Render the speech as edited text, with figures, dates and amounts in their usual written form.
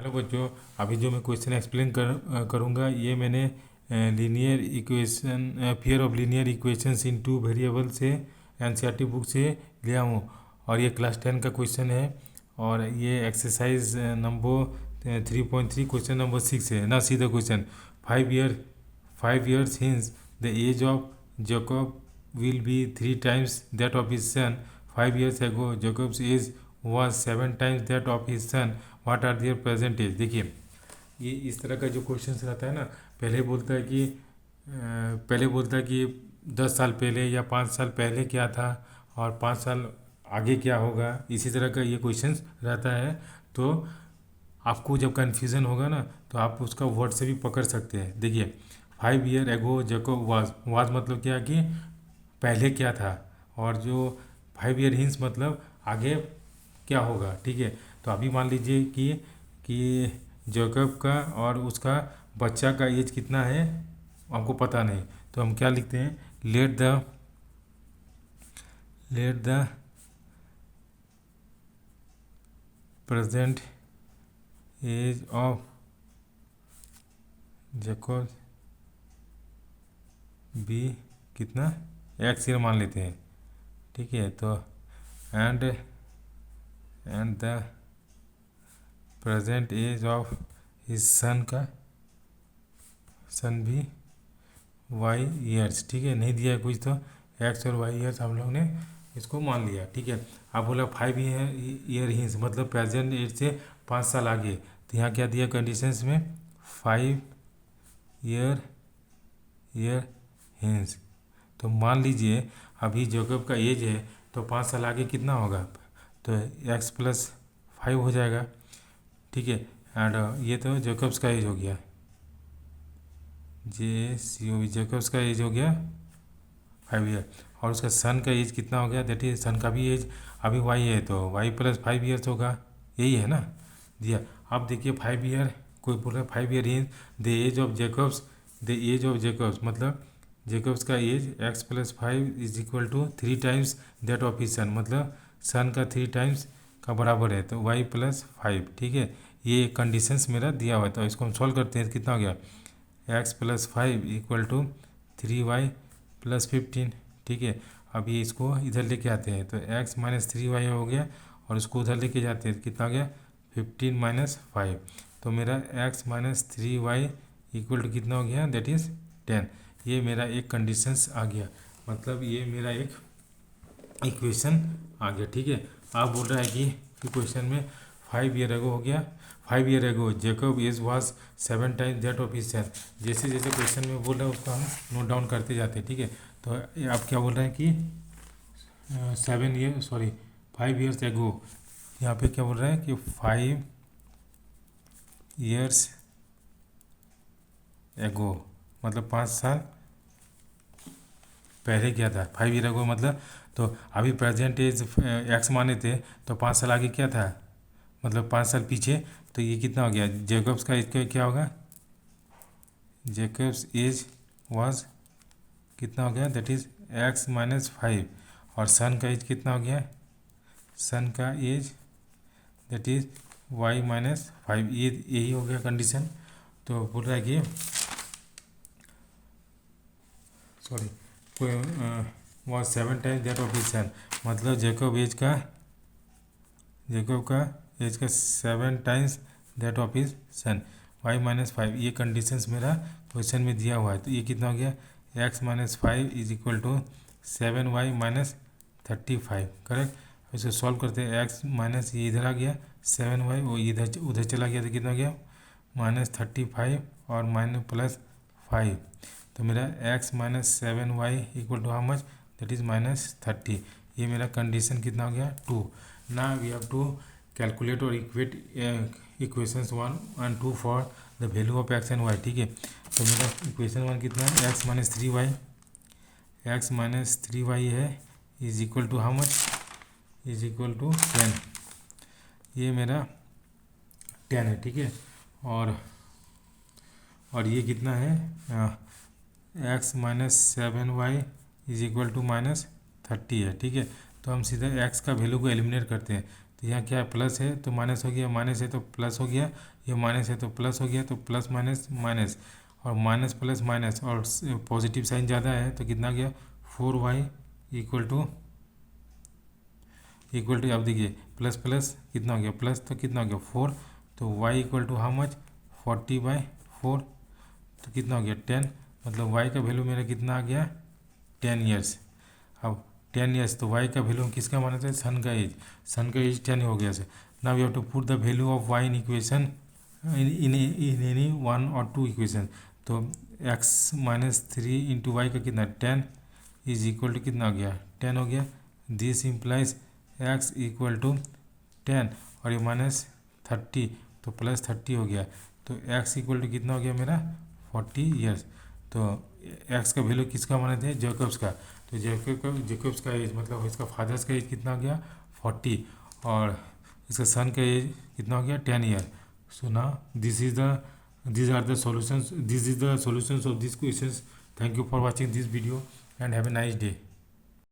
Hello बच्चों, अभी जो मैं क्वेश्चन एक्सप्लेन करूँगा ये मैंने linear equation fear of linear equations in two variable से एनसीईआरटी बुक से लिया हूँ। और ये क्लास 10 का क्वेश्चन है और ये एक्सरसाइज नंबर 3.3 क्वेश्चन नंबर 6 है ना। See the question 5 years hence the age of Jacob will be 3 times that of his son. 5 years ago Jacob's age was 7 times that of his son. What are their present age. देखिए ये इस तरह का जो question रहता है ना, पहले बोलता है कि 10 साल पहले या 5 साल पहले क्या था और 5 साल आगे क्या होगा। इसी तरह का ये क्वेश्चन रहता है। तो आपको जब कन्फ्यूज़न होगा ना तो आप उसका वर्ड से भी पकड़ सकते हैं। देखिए 5 year ago जैकोब वाज मतलब क्या कि पहले क्या था, और जो 5 year हिंस मतलब आगे क्या होगा। ठीक है, तो अभी मान लीजिए कि जैकब का और उसका बच्चा का एज कितना है हमको पता नहीं, तो हम क्या लिखते हैं, let the present age of Jacob be कितना एक्स ईयर मान लेते हैं। ठीक है, तो and the present age of his son भी वाई ईयर्स। ठीक है, नहीं दिया है कुछ, तो एक्स और वाई ईयर्स हम लोग ने इसको मान लिया। ठीक है, अब बोला 5 year हिंस मतलब प्रेजेंट एज से 5 साल आगे, तो यहाँ क्या दिया कंडीशंस में 5 year हिंस। तो मान लीजिए अभी जैकब का एज है तो 5 साल आगे कितना होगा, तो एक्स प्लस 5 हो जाएगा। ठीक है, एंड ये तो जैकब्स का एज हो गया, जैकब्स का एज हो गया 5 year, और उसका सन का एज कितना हो गया, दैट इज सन का भी एज अभी वाई है तो वाई प्लस 5 years होगा, यही है ना दिया। अब देखिए 5 year, कोई बोल रहा है 5 year in the age of Jacob's मतलब जैकब्स का age x plus 5 is equal to 3 times that of his son, मतलब सन का 3 times का बराबर है, तो वाई प्लस 5। ठीक है, ये कंडीशंस मेरा दिया हुआ है, तो इसको हम सॉल्व करते हैं। कितना हो गया, x plus 5 equal to 3y plus 15। ठीक है, अभी इसको इधर लेके आते हैं तो x माइनस 3y हो गया, और इसको उधर लेके जाते हैं, कितना हो गया 15 माइनस 5, तो मेरा x minus 3y equal to कितना हो गया, दैट इज़ 10। ये मेरा एक कंडीशंस आ गया, मतलब ये मेरा एक इक्वेशन आ गया। ठीक है, आप बोल रहा है कि क्वेश्चन में 5 year ago हो गया, 5 year ago Jacob age was 7 times that of his son. जैसे जैसे क्वेश्चन में बोल रहा है उसको हम नोट डाउन करते जाते हैं। ठीक है, तो आप क्या बोल रहे हैं कि 5 years ago, यहाँ पे क्या बोल रहा है कि 5 years ago मतलब 5 साल पहले क्या था। 5 year ago मतलब, तो अभी प्रेजेंट एज एक्स माने थे तो 5 साल आगे क्या था, मतलब 5 साल पीछे, तो ये कितना हो गया, जैकब्स का एज क्या होगा, जैकब्स एज वाज कितना हो गया, दैट इज एक्स माइनस 5, और सन का एज कितना हो गया, सन का age that is y minus 5। ये यही हो गया कंडीशन। तो बोल रहा है कि सॉरी कोई was 7 times that of his son, मतलब जैकब का एज का 7 times that of his son, y minus 5। ये कंडीशंस मेरा क्वेश्चन में दिया हुआ है, तो ये कितना हो गया, x minus 5 is equal to 7y minus 35। Correct, इसे सॉल्व करते हैं, एक्स माइनस ये इधर आ गया 7y, वो इधर उधर चला गया तो कितना हो गया -35 और माइनस प्लस 5, तो मेरा x minus 7y equal to how much, that is -30। ये मेरा कंडीशन कितना हो गया 2। ना वी हैव टू कैलकुलेट और equate equations 1 and 2 for the value of x and y। ठीक है, तो मेरा इक्वेशन 1 कितना है, x माइनस 3y है is equal to how much, is equal to 10। ये मेरा 10 है। ठीक है, और ये कितना है, x minus 7y is equal to -30 है। ठीक है, तो हम सीधा x का वैल्यू को एलिमिनेट करते हैं, तो यहाँ क्या है प्लस है तो माइनस हो गया, माइनस है तो प्लस हो गया, ये माइनस है तो प्लस हो गया, तो प्लस माइनस माइनस और माइनस प्लस माइनस और पॉजिटिव साइन ज़्यादा है तो कितना गया 4y इक्वल टू अब देखिए प्लस प्लस कितना हो गया प्लस तो कितना हो गया 4, तो y equal to how much 40/4, तो कितना हो गया 10, मतलब y का वैल्यू मेरा कितना आ गया 10 ईयर्स। अब 10 ईयर्स तो y का वैल्यू किसका माना था सन का एज, सन का एज 10 हो गया से। Now you have to put the value of y in equation in any 1 और 2 इक्वेशन। तो x माइनस 3 इंटू वाई का कितना 10 इज इक्वल टू कितना हो गया 10 हो गया। This implies x equal to 10 और ये माइनस 30 तो प्लस 30 हो गया, तो x इक्वल टू कितना हो गया मेरा 40 ईयर्स। तो x का वैल्यू किसका माने थे जैकब्स का, तो जैकब्स का एज मतलब इसका फादर्स का एज कितना हो गया 40 और इसका सन का एज कितना हो गया 10 year. So now these are the solutions, this is the solutions of these questions. Thank you for watching this video and have a nice day.